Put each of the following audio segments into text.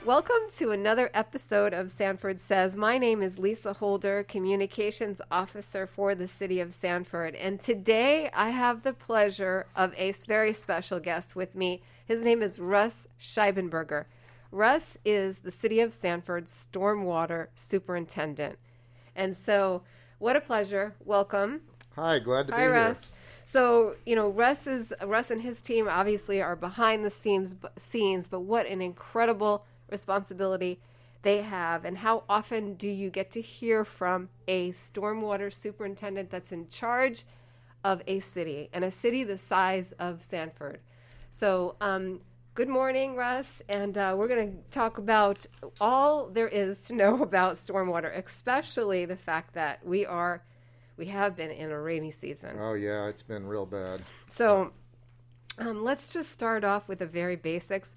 Welcome to another episode of Sanford Says. My name is Lisa Holder, Communications Officer for the City of Sanford. And today I have the pleasure of a very special guest with me. His name is Russ Sheibenberger. Russ is the City of Sanford's Stormwater Superintendent. And so, what a pleasure. Welcome. Hi, glad to be Hi, here. Russ. So, Russ and his team obviously are behind the scenes, but what an incredible responsibility they have. And how often do you get to hear from a stormwater superintendent that's in charge of a city, and a city the size of Sanford? So, good morning, Russ, and we're going to talk about all there is to know about stormwater, especially the fact that we have been in a rainy season. Oh, yeah, it's been real bad. So let's just start off with the very basics.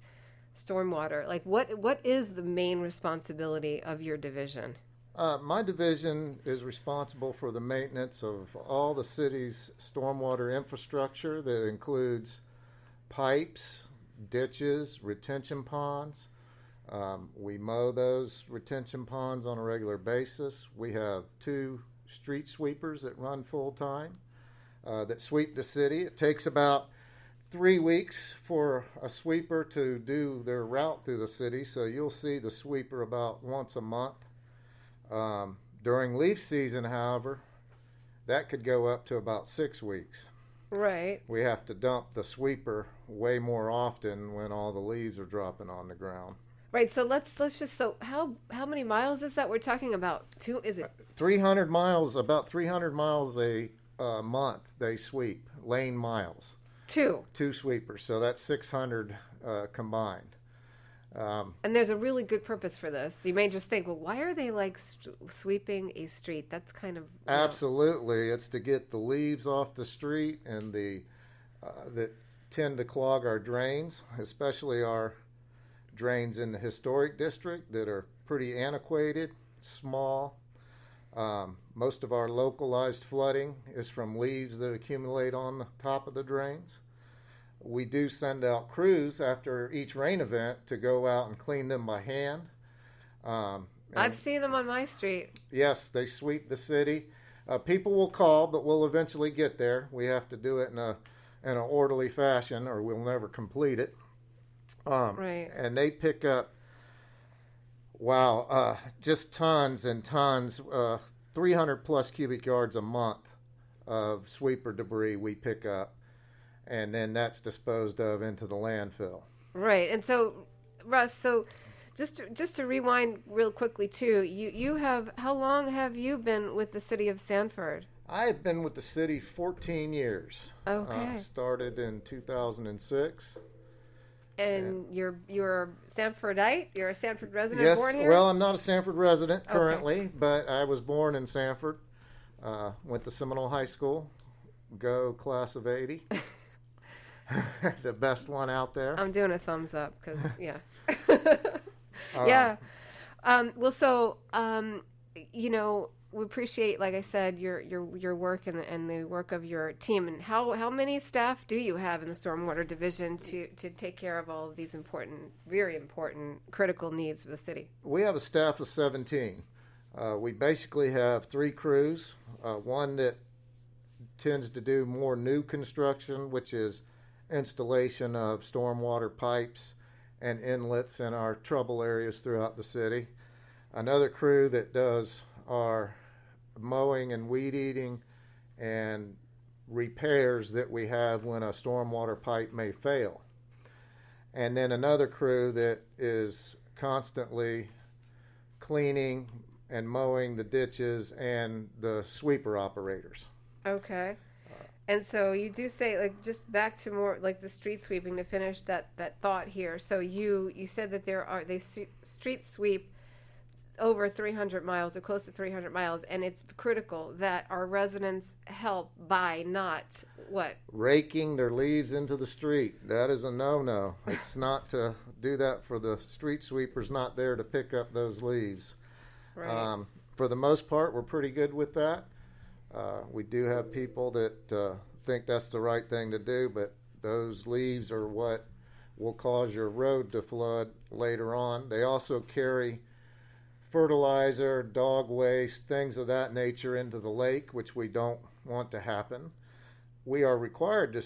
Stormwater, like what is the main responsibility of your division? My division is responsible for the maintenance of all the city's stormwater infrastructure. That includes pipes, ditches, retention ponds. We mow those retention ponds on a regular basis. We have 2 street sweepers that run full time that sweep the city. It takes about 3 weeks for a sweeper to do their route through the city, so you'll see the sweeper about once a month. During leaf season, however, that could go up to about 6 weeks. Right. We have to dump the sweeper way more often when all the leaves are dropping on the ground. Right. So let's just how many miles is that we're talking about? Is it 300 miles? About 300 miles a month they sweep, lane miles. 2 sweepers, so that's 600 combined. And there's a really good purpose for this. You may just think, well, why are they like sweeping a street? That's kind of Absolutely, it's to get the leaves off the street and that tend to clog our drains, especially our drains in the historic district that are pretty antiquated, small. Most of our localized flooding is from leaves that accumulate on the top of the drains. We do send out crews after each rain event to go out and clean them by hand. I've seen them on my street. Yes, they sweep the city. People will call, but we'll eventually get there. We have to do it in an orderly fashion, or we'll never complete it. Right. And they pick up, just tons and tons, 300 plus cubic yards a month of sweeper debris we pick up, and then that's disposed of into the landfill. Right. And so, Russ, just to rewind real quickly too, you have, how long have you been with the city of Sanford? I've been with the city 14 years. Okay. Started in 2006. And you're a Sanfordite? You're a Sanford resident, yes, born here? Well, I'm not a Sanford resident currently, Okay. but I was born in Sanford. Went to Seminole High School. Go class of 80. The best one out there. I'm doing a thumbs up because, yeah. Yeah. We appreciate, like I said, your work and the work of your team. And how many staff do you have in the Stormwater Division to take care of all of these very important, critical needs of the city? We have a staff of 17. We basically have 3 crews. One that tends to do more new construction, which is installation of stormwater pipes and inlets in our trouble areas throughout the city. Another crew that does our mowing and weed eating and repairs that we have when a stormwater pipe may fail. And then another crew that is constantly cleaning and mowing the ditches and the sweeper operators. Okay. And so you do say, like, just back to more like the street sweeping to finish that thought here. So you said that they street sweep over 300 miles or close to 300 miles, and it's critical that our residents help by not what? Raking their leaves into the street. That is a no-no. It's not to do that for the street sweepers, not there to pick up those leaves. Right. For the most part, we're pretty good with that. We do have people that think that's the right thing to do, but those leaves are what will cause your road to flood later on. They also carry fertilizer, dog waste, things of that nature into the lake, which we don't want to happen. We are required to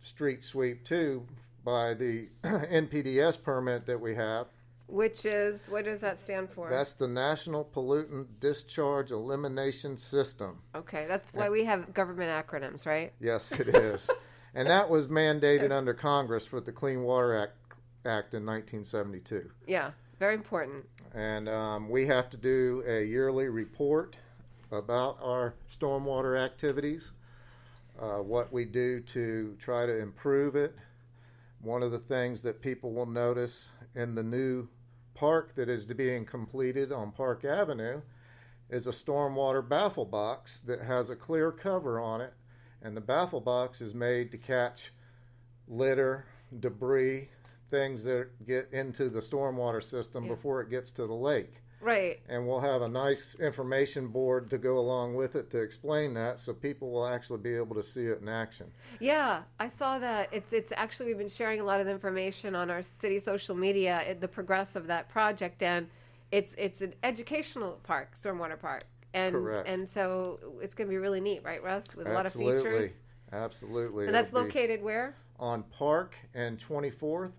street sweep too by the NPDS permit that we have. Which is, what does that stand for? That's the National Pollutant Discharge Elimination System. Okay, that's why we have government acronyms, right? Yes, it is. And that was mandated under Congress with the Clean Water Act in 1972. Yeah, very important. And we have to do a yearly report about our stormwater activities, what we do to try to improve it. One of the things that people will notice in the new park that is being completed on Park Avenue is a stormwater baffle box that has a clear cover on it, and the baffle box is made to catch litter, debris, things that get into the stormwater system before it gets to the lake. Right. And we'll have a nice information board to go along with it to explain that, so people will actually be able to see it in action. Yeah, I saw that. It's actually, we've been sharing a lot of information on our city social media, the progress of that project, and it's an educational park, stormwater park. And Correct. And so it's going to be really neat, right, Russ? With a lot of Absolutely. features. Absolutely. And that's It'll be located where? on Park and 24th,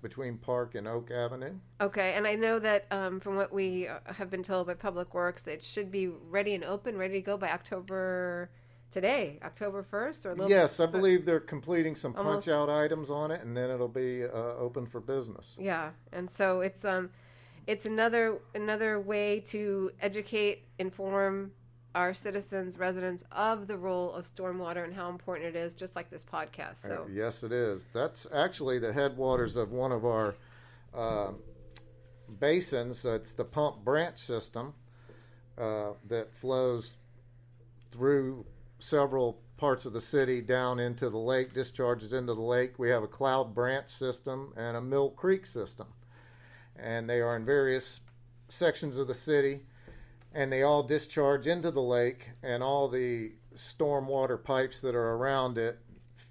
between Park and Oak Avenue. Okay, and I know that from what we have been told by Public Works, it should be ready and open, ready to go by October 1st, or a little Yes, bit, I believe they're completing some almost- punch-out items on it, and then it'll be open for business. Yeah, and so it's another way to educate, inform our citizens, residents of the role of stormwater and how important it is, just like this podcast. So Yes, it is. That's actually the headwaters of one of our basins. It's the pump branch system that flows through several parts of the city down into the lake, discharges into the lake. We have a cloud branch system and a Mill Creek system, and they are in various sections of the city, and they all discharge into the lake, and all the stormwater pipes that are around it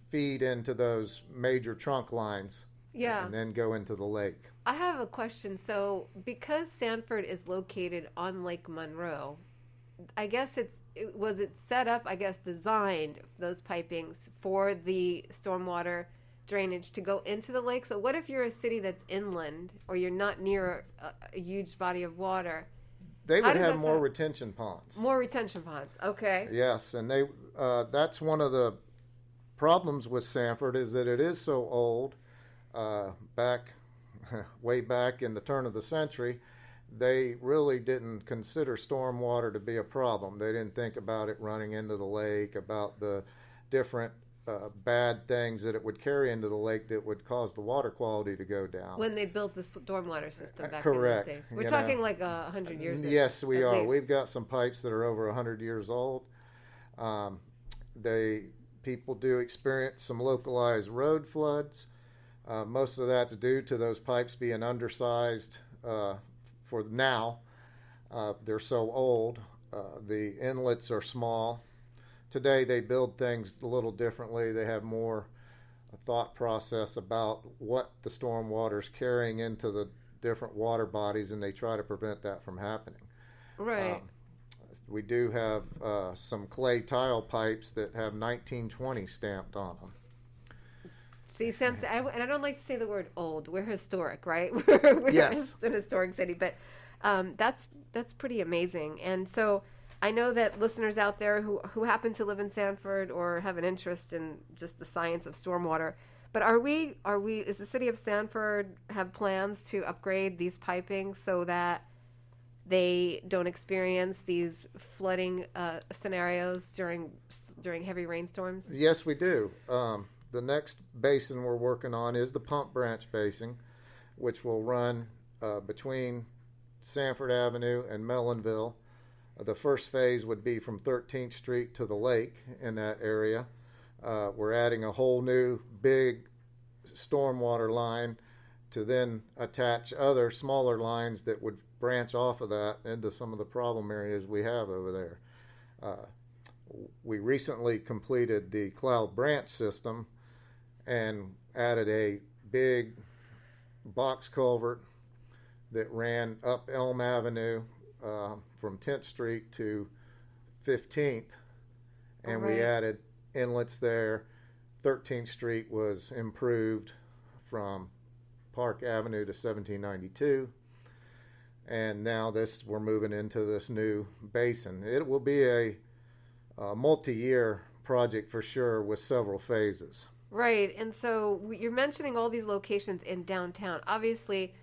feed into those major trunk lines. yeah, And then go into the lake. I have a question. So because Sanford is located on Lake Monroe, I guess was it set up, I guess designed, those pipings for the stormwater drainage to go into the lake? So what if you're a city that's inland, or you're not near a huge body of water? They How would does have that more sound? retention ponds. More retention ponds. Okay. Yes, and that's one of the problems with Sanford, is that it is so old. Way back in the turn of the century, they really didn't consider stormwater to be a problem. They didn't think about it running into the lake, about the different bad things that it would carry into the lake that would cause the water quality to go down. When they built the stormwater system back Correct. in those days. We're You talking know. like 100 years ago. Yes, we at are. least. We've got some pipes that are over 100 years old. People do experience some localized road floods. Most of that's due to those pipes being undersized for now. They're so old. The inlets are small. Today they build things a little differently. They have more thought process about what the storm water is carrying into the different water bodies, and they try to prevent that from happening. Right. We do have some clay tile pipes that have 1920 stamped on them. See, and I don't like to say the word old. We're historic, right? We're Yes. an historic city, but that's pretty amazing. And so I know that listeners out there who happen to live in Sanford or have an interest in just the science of stormwater, but is the city of Sanford have plans to upgrade these piping so that they don't experience these flooding scenarios during heavy rainstorms? Yes, we do. The next basin we're working on is the Pump Branch Basin, which will run between Sanford Avenue and Mellonville. The first phase would be from 13th Street to the lake in that area. We're adding a whole new big stormwater line to then attach other smaller lines that would branch off of that into some of the problem areas we have over there. We recently completed the Cloud Branch system and added a big box culvert that ran up Elm Avenue from 10th Street to 15th, and we added inlets there. 13th Street was improved from Park Avenue to 1792, and now we're moving into this new basin. It will be a multi-year project for sure with several phases. Right, and so you're mentioning all these locations in downtown. Obviously,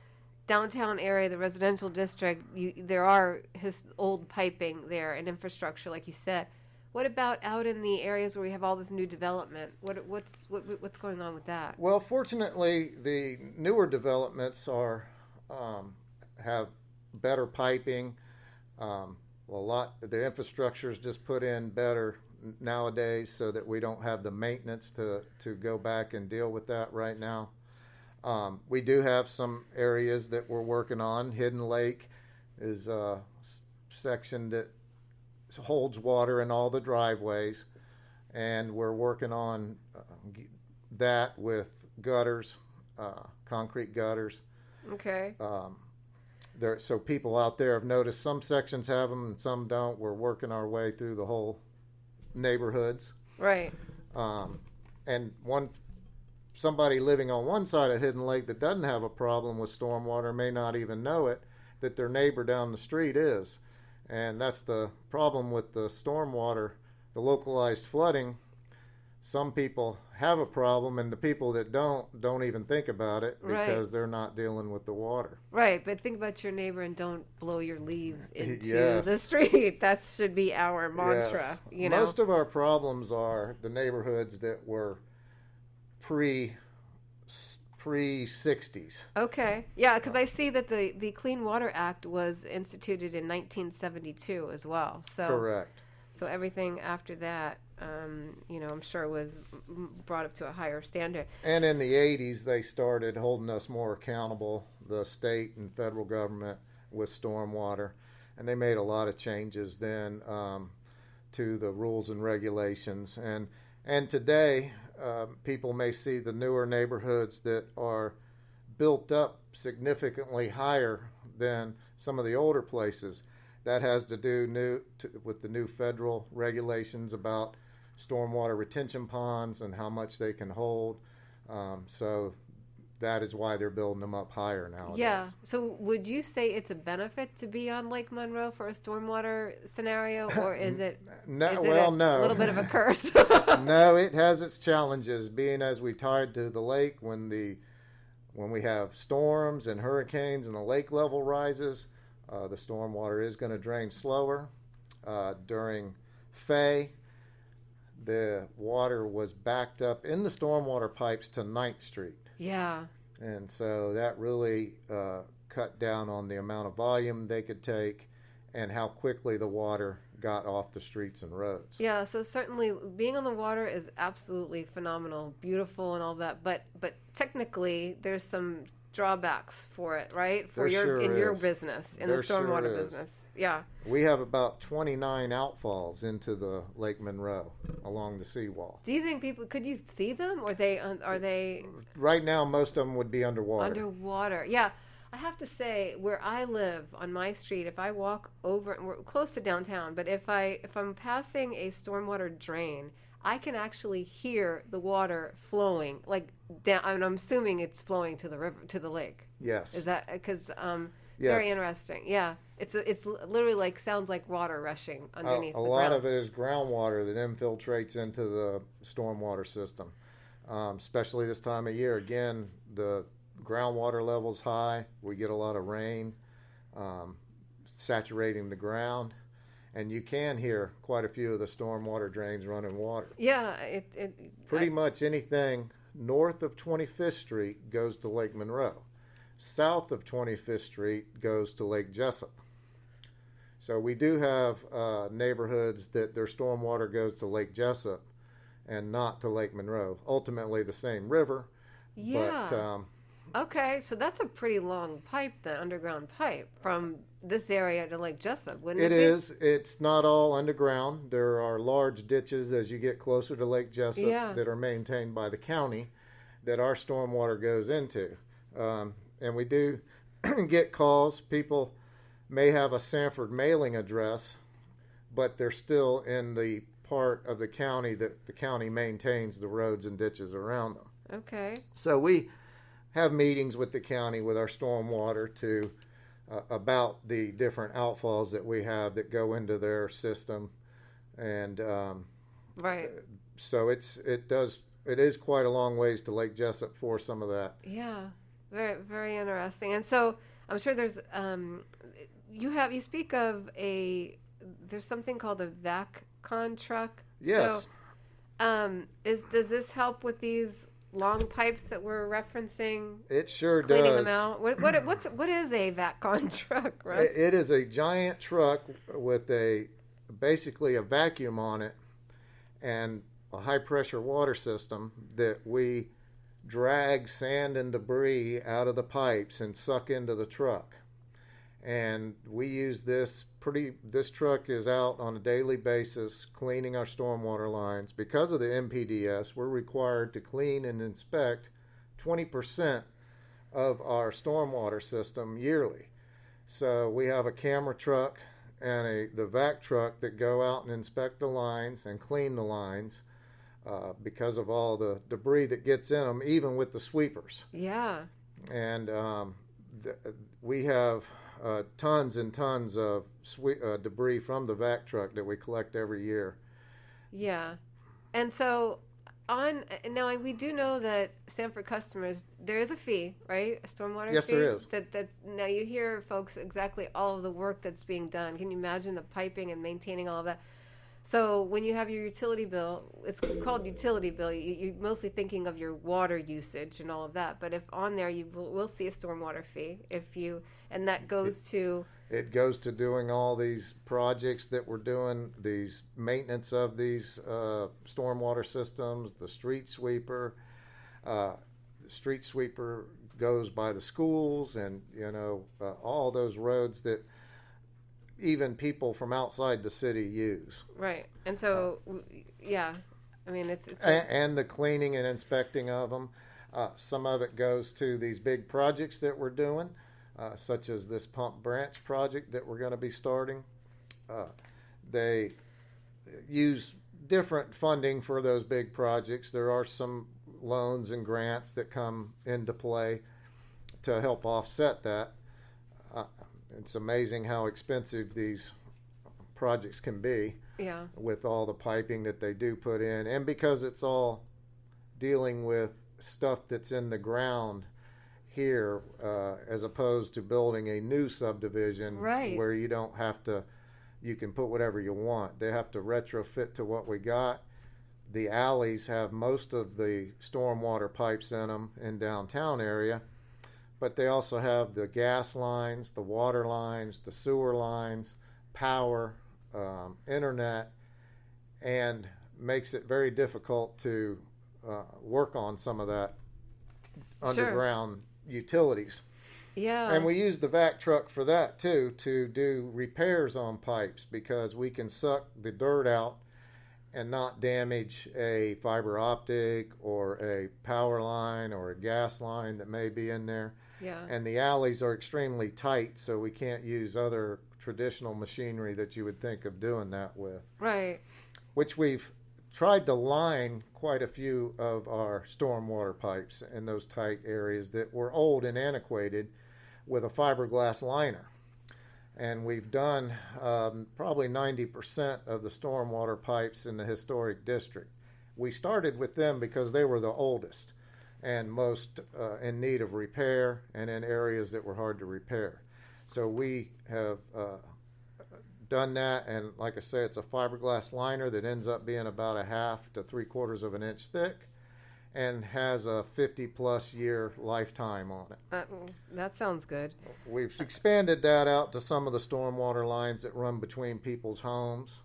downtown area, the residential district, there are his old piping there and infrastructure, like you said. What about out in the areas where we have all this new development? What's going on with that? Well, fortunately, the newer developments have better piping. The infrastructure is just put in better nowadays, so that we don't have the maintenance to go back and deal with that right now. We do have some areas that we're working on. Hidden Lake is a section that holds water in all the driveways, and we're working on that with gutters, concrete gutters. Okay. So people out there have noticed some sections have them and some don't. We're working our way through the whole neighborhoods. Right. And somebody living on one side of Hidden Lake that doesn't have a problem with stormwater may not even know it, that their neighbor down the street is. And that's the problem with the stormwater, the localized flooding. Some people have a problem, and the people that don't even think about it because they're not dealing with the water. Right, but think about your neighbor and don't blow your leaves into the street. That should be our mantra. Yes. You know, most of our problems are the neighborhoods that were pre-60s. Okay, yeah, because I see that the Clean Water Act was instituted in 1972 as well. So correct. So everything after that, I'm sure was brought up to a higher standard. And in the 80s, they started holding us more accountable, the state and federal government, with stormwater. And they made a lot of changes then to the rules and regulations. And today, people may see the newer neighborhoods that are built up significantly higher than some of the older places. That has to do with the new federal regulations about stormwater retention ponds and how much they can hold. So that is why they're building them up higher nowadays. Yeah. So would you say it's a benefit to be on Lake Monroe for a stormwater scenario, or is it no? A little bit of a curse? No, it has its challenges. Being as we tied to the lake, when we have storms and hurricanes and the lake level rises, the stormwater is going to drain slower. During Fay, the water was backed up in the stormwater pipes to 9th Street. Yeah. And so that really cut down on the amount of volume they could take and how quickly the water got off the streets and roads. Yeah, so certainly being on the water is absolutely phenomenal, beautiful and all that, but technically there's some drawbacks for it, right? For your business, in the stormwater business. Yeah. We have about 29 outfalls into the Lake Monroe along the seawall. Do you think could you see them, or are they? Right now, most of them would be underwater. Underwater, yeah. I have to say, where I live on my street, if I walk over, and we're close to downtown, but if I'm passing a stormwater drain, I can actually hear the water flowing, like down. I mean, I'm assuming it's flowing to the river, to the lake. Yes. Is that because? Yes. Very interesting. Yeah, it's literally sounds like water rushing underneath. A lot of it is groundwater that infiltrates into the stormwater system, especially this time of year. Again, the groundwater level's high. We get a lot of rain, saturating the ground. And you can hear quite a few of the stormwater drains running water. Yeah, pretty much anything north of 25th Street goes to Lake Monroe. South of 25th Street goes to Lake Jessup. So we do have neighborhoods that their stormwater goes to Lake Jessup and not to Lake Monroe. Ultimately the same river. Yeah. But, okay, so that's a pretty long pipe, the underground pipe, from this area to Lake Jessup, wouldn't it be? It is. It's not all underground. There are large ditches as you get closer to Lake Jessup that are maintained by the county that our stormwater goes into. And we do get calls. People may have a Sanford mailing address, but they're still in the part of the county that the county maintains the roads and ditches around them. Okay. So we have meetings with the county with our stormwater to about the different outfalls that we have that go into their system, and right. So it is quite a long ways to Lake Jessup for some of that. Yeah, very very interesting. And so I'm sure there's you speak of there's something called a VAC-con truck. Yes. So does this help with these long pipes that we're referencing? It sure does. Cleaning them out. What is a VAC-con truck, Russ? It is a giant truck with basically a vacuum on it and a high pressure water system that we drag sand and debris out of the pipes and suck into the truck. And we use this truck is out on a daily basis cleaning our stormwater lines. Because of the MPDS, we're required to clean and inspect 20% of our stormwater system yearly. So we have a camera truck and the vac truck that go out and inspect the lines and clean the lines because of all the debris that gets in them, even with the sweepers. Yeah. And we have tons and tons of debris from the vac truck that we collect every year. Yeah. And so now we do know that Sanford customers, there is a fee, right? A stormwater yes, fee? Yes, there is. That now you hear, folks, exactly all of the work that's being done. Can you imagine the piping and maintaining all of that? So when you have your utility bill, it's called utility bill. You're mostly thinking of your water usage and all of that. But if on there, you will see a stormwater fee and that goes to... It goes to doing all these projects that we're doing, these maintenance of these stormwater systems, the street sweeper. The street sweeper goes by the schools and, all those roads that even people from outside the city use. Right. And so, yeah, I mean, it's and the cleaning and inspecting of them. Some of it goes to these big projects that we're doing, such as this pump branch project that we're going to be starting. They use different funding for those big projects. There are some loans and grants that come into play to help offset that. It's amazing how expensive these projects can be. Yeah. With all the piping that they do put in, and because it's all dealing with stuff that's in the ground here, as opposed to building a new subdivision, right, where you don't have to, you can put whatever you want. They have to retrofit to what we got. The alleys have most of the stormwater pipes in them in downtown area, but they also have the gas lines, the water lines, the sewer lines, power, internet, and makes it very difficult to work on some of that underground utilities. Yeah. And we use the vac truck for that too, to do repairs on pipes, because we can suck the dirt out and not damage a fiber optic or a power line or a gas line that may be in there. Yeah. And the alleys are extremely tight, so we can't use other traditional machinery that you would think of doing that with. Right. Which we've tried to line quite a few of our stormwater pipes in those tight areas that were old and antiquated with a fiberglass liner. And we've done probably 90% of the stormwater pipes in the historic district. We started with them because they were the oldest and most in need of repair and in areas that were hard to repair. So we have done that, and like I say, it's a fiberglass liner that ends up being about 1/2 to 3/4 of an inch thick and has a 50-plus year lifetime on it. That sounds good. We've expanded that out to some of the stormwater lines that run between people's homes.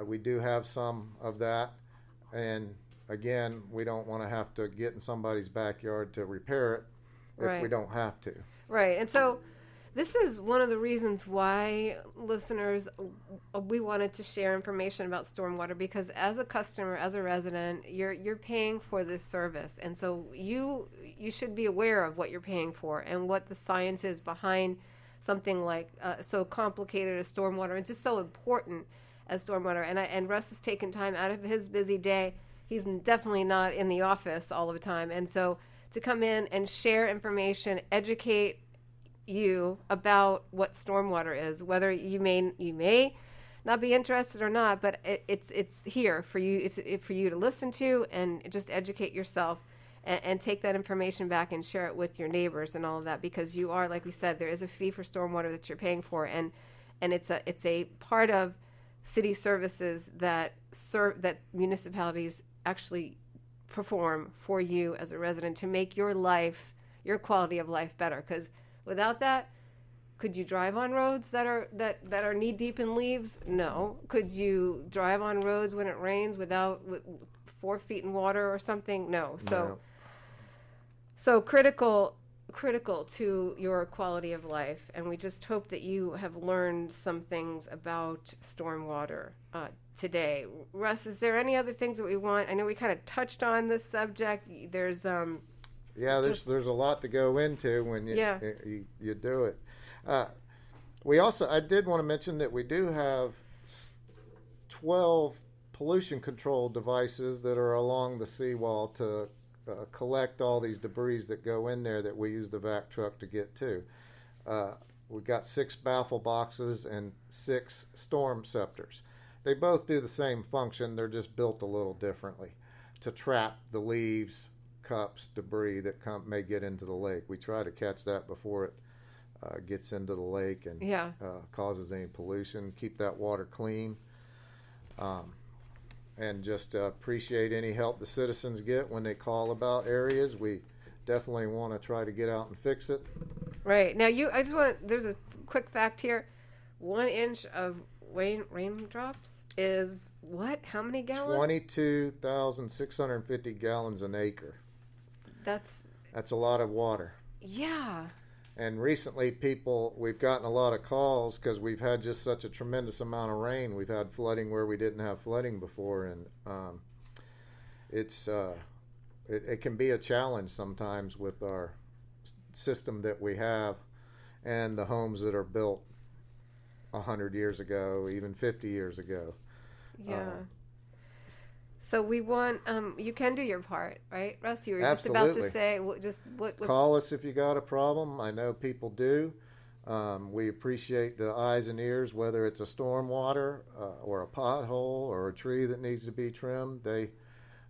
We do have some of that, and again, we don't want to have to get in somebody's backyard to repair it if right. we don't have to. Right, and so This is one of the reasons why, listeners, we wanted to share information about stormwater, because as a customer, as a resident, you're paying for this service, and so you should be aware of what you're paying for and what the science is behind something like so complicated as stormwater, and just so important as stormwater. And Russ has taken time out of his busy day. He's definitely not in the office all of the time, and so to come in and share information, educate you about what stormwater is, whether you may not be interested or not, but it's here for you. It's for you to listen to and just educate yourself and take that information back and share it with your neighbors and all of that, because you are, like we said, there is a fee for stormwater that you're paying for, and it's a part of city services that municipalities actually perform for you as a resident to make your quality of life better. Because without that, could you drive on roads that are knee deep in leaves? No. Could you drive on roads when it rains with 4 feet in water or something? No. So critical to your quality of life, and we just hope that you have learned some things about stormwater today. Russ, is there any other things that we want? I know we kind of touched on this subject. There's there's a lot to go into when you do it. I did want to mention that we do have 12 pollution control devices that are along the seawall to collect all these debris that go in there that we use the vac truck to get to. We've got 6 baffle boxes and 6 storm scepters. They both do the same function, they're just built a little differently to trap the leaves, cups, debris that may get into the lake. We try to catch that before it gets into the lake and causes any pollution, keep that water clean. And just appreciate any help the citizens get when they call about areas. We definitely want to try to get out and fix it. Right. Now, there's a quick fact here. 1 inch of raindrops is what? How many gallons? 22,650 gallons an acre. That's a lot of water. Yeah. And recently, we've gotten a lot of calls because we've had just such a tremendous amount of rain. We've had flooding where we didn't have flooding before, and it can be a challenge sometimes with our system that we have and the homes that are built 100 years ago, even 50 years ago. Yeah. So we want, you can do your part, right, Russ? You were Absolutely. Just about to say, what... Call us if you got a problem. I know people do. We appreciate the eyes and ears, whether it's a stormwater or a pothole or a tree that needs to be trimmed.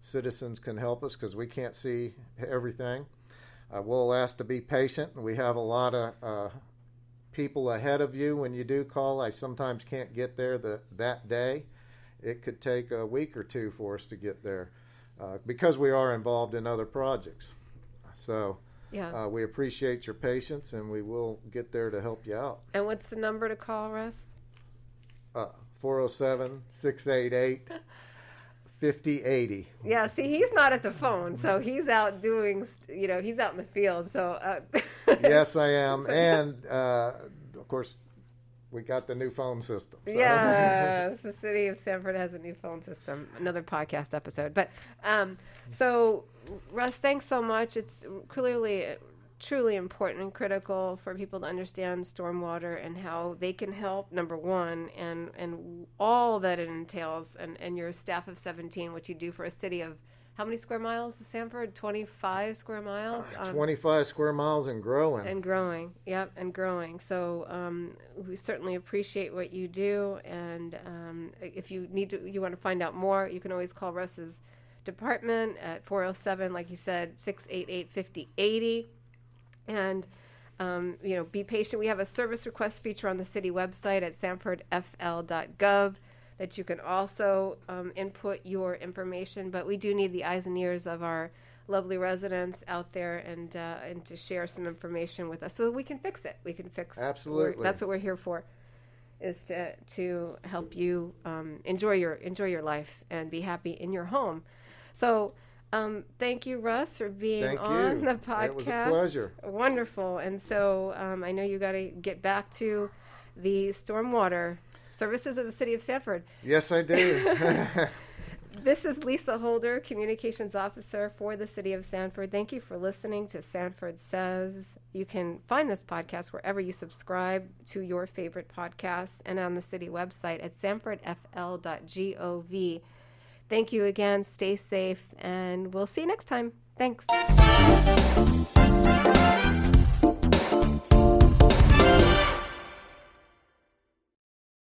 Citizens can help us because we can't see everything. We'll ask to be patient. We have a lot of people ahead of you when you do call. I sometimes can't get there that day. It could take a week or 2 for us to get there because we are involved in other projects. So we appreciate your patience, and we will get there to help you out. And what's the number to call, Russ? 407-688-5080. Yeah, see, he's not at the phone, so he's out doing, he's out in the field. So Yes, I am. And, of course, we got the new phone system. So. Yes, the city of Sanford has a new phone system. Another podcast episode. But so, Russ, thanks so much. It's clearly truly important and critical for people to understand stormwater and how they can help, number one, and all that it entails, and your staff of 17, what you do for a city of, how many square miles is Sanford? 25 square miles? 25 square miles and growing. And growing, yep, and growing. So we certainly appreciate what you do, and if you want to find out more, you can always call Russ's department at 407, like he said, 688-5080. And, be patient. We have a service request feature on the city website at sanfordfl.gov that you can also input your information. But we do need the eyes and ears of our lovely residents out there and to share some information with us so that we can fix it. We can fix. Absolutely. That's what we're here for, is to help you enjoy your life and be happy in your home. So Thank you, Russ, for being Thank on you. the podcast. It was a pleasure. Wonderful. And so I know you got to get back to the stormwater services of the city of Sanford. Yes, I do. This is Lisa Holder, Communications Officer for the City of Sanford. Thank you for listening to Sanford Says. You can find this podcast wherever you subscribe to your favorite podcasts and on the city website at sanfordfl.gov. Thank you again. Stay safe, and we'll see you next time. Thanks.